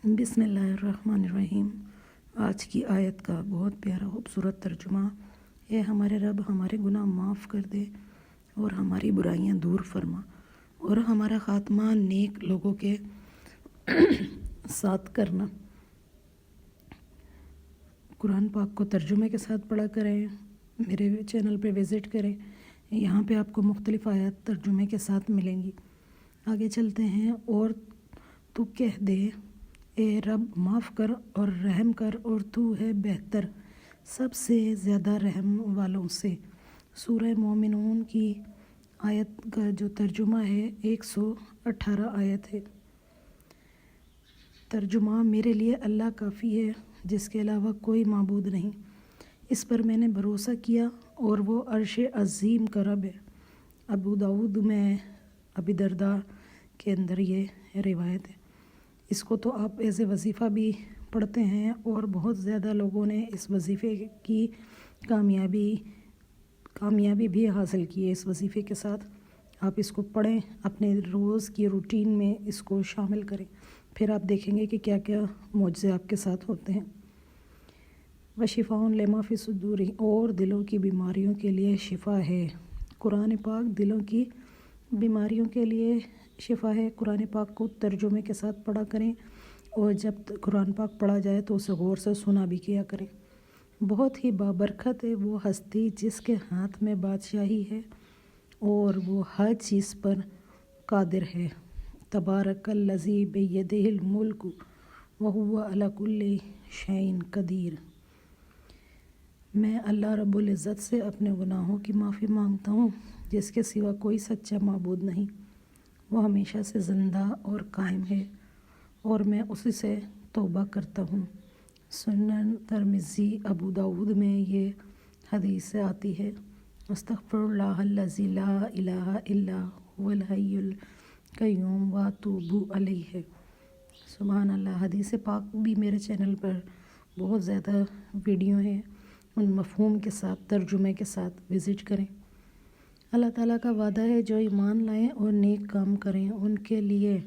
بسم اللہ الرحمن الرحیم۔ آج کی آیت کا بہت پیارا خوبصورت ترجمہ: اے ہمارے رب، ہمارے گناہ معاف کر دے اور ہماری برائیاں دور فرما، اور ہمارا خاتمہ نیک لوگوں کے ساتھ کرنا۔ قرآن پاک کو ترجمے کے ساتھ پڑھا کریں، میرے چینل پہ وزٹ کریں، یہاں پہ آپ کو مختلف آیات ترجمے کے ساتھ ملیں گی۔ آگے چلتے ہیں۔ اور تو کہہ دے، اے رب معاف کر اور رحم کر، اور تو ہے بہتر سب سے زیادہ رحم والوں سے۔ سورہ مومنون کی آیت کا جو ترجمہ ہے 118 آیت ہے۔ ترجمہ: میرے لیے اللہ کافی ہے، جس کے علاوہ کوئی معبود نہیں۔ اس پر میں نے بھروسہ کیا اور وہ عرش عظیم کا رب ہے۔ ابو داؤد میں ابی درداء کے اندر یہ روایت ہے۔ اس کو تو آپ ایز اے وظیفہ بھی پڑھتے ہیں، اور بہت زیادہ لوگوں نے اس وظیفے کی کامیابی بھی حاصل کی ہے۔ اس وظیفے کے ساتھ آپ اس کو پڑھیں، اپنے روز کی روٹین میں اس کو شامل کریں، پھر آپ دیکھیں گے کہ کیا کیا معجزے آپ کے ساتھ ہوتے ہیں۔ وشفاء لما فی الصدور، اور دلوں کی بیماریوں کے لیے شفا ہے۔ قرآن پاک دلوں کی بیماریوں کے لیے شفا ہے۔ قرآن پاک کو ترجمے کے ساتھ پڑھا کریں، اور جب قرآن پاک پڑھا جائے تو اسے غور سے سنا بھی کیا کریں۔ بہت ہی بابرکت ہے وہ ہستی جس کے ہاتھ میں بادشاہی ہے، اور وہ ہر چیز پر قادر ہے۔ تبارک الذی بیدہ الملک وہو علی کل شیء قدیر۔ میں اللہ رب العزت سے اپنے گناہوں کی معافی مانگتا ہوں، جس کے سوا کوئی سچا معبود نہیں۔ وہ ہمیشہ سے زندہ اور قائم ہے، اور میں اسی سے توبہ کرتا ہوں۔ سنن ترمذی ابو داؤد میں یہ حدیث آتی ہے: استغفر اللہ الذی لا الہ الا هو الحی القیوم واتوب الیہ۔ سبحان اللہ۔ حدیث پاک بھی میرے چینل پر بہت زیادہ ویڈیو ہیں، ان مفہوم کے ساتھ ترجمے کے ساتھ وزٹ کریں۔ اللہ تعالیٰ کا وعدہ ہے، جو ایمان لائیں اور نیک کام کریں ان کے لیے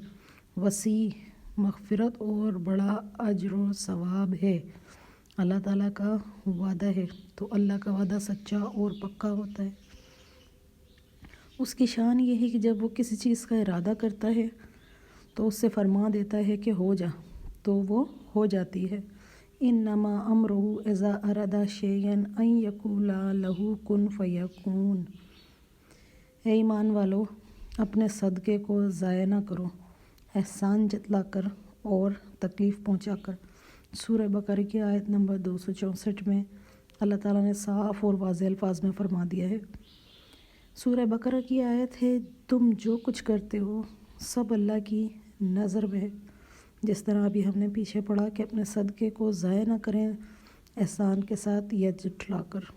وسیع مغفرت اور بڑا اجر و ثواب ہے۔ اللہ تعالیٰ کا وعدہ ہے تو اللہ کا وعدہ سچا اور پکا ہوتا ہے۔ اس کی شان یہ ہے کہ جب وہ کسی چیز کا ارادہ کرتا ہے تو اس سے فرما دیتا ہے کہ ہو جا، تو وہ ہو جاتی ہے۔ انما امرہ اذا اراد شیئا ان یقول لہ کن فیکون۔ اے ایمان والو، اپنے صدقے کو ضائع نہ کرو، احسان جتلا کر اور تکلیف پہنچا کر۔ سورہ بقرہ کی آیت نمبر 264 میں اللہ تعالیٰ نے صاف اور واضح الفاظ میں فرما دیا ہے۔ سورہ بقرہ کی آیت ہے: تم جو کچھ کرتے ہو سب اللہ کی نظر میں ہے۔ جس طرح ابھی ہم نے پیچھے پڑھا کہ اپنے صدقے کو ضائع نہ کریں، احسان کے ساتھ یا جٹلا کر۔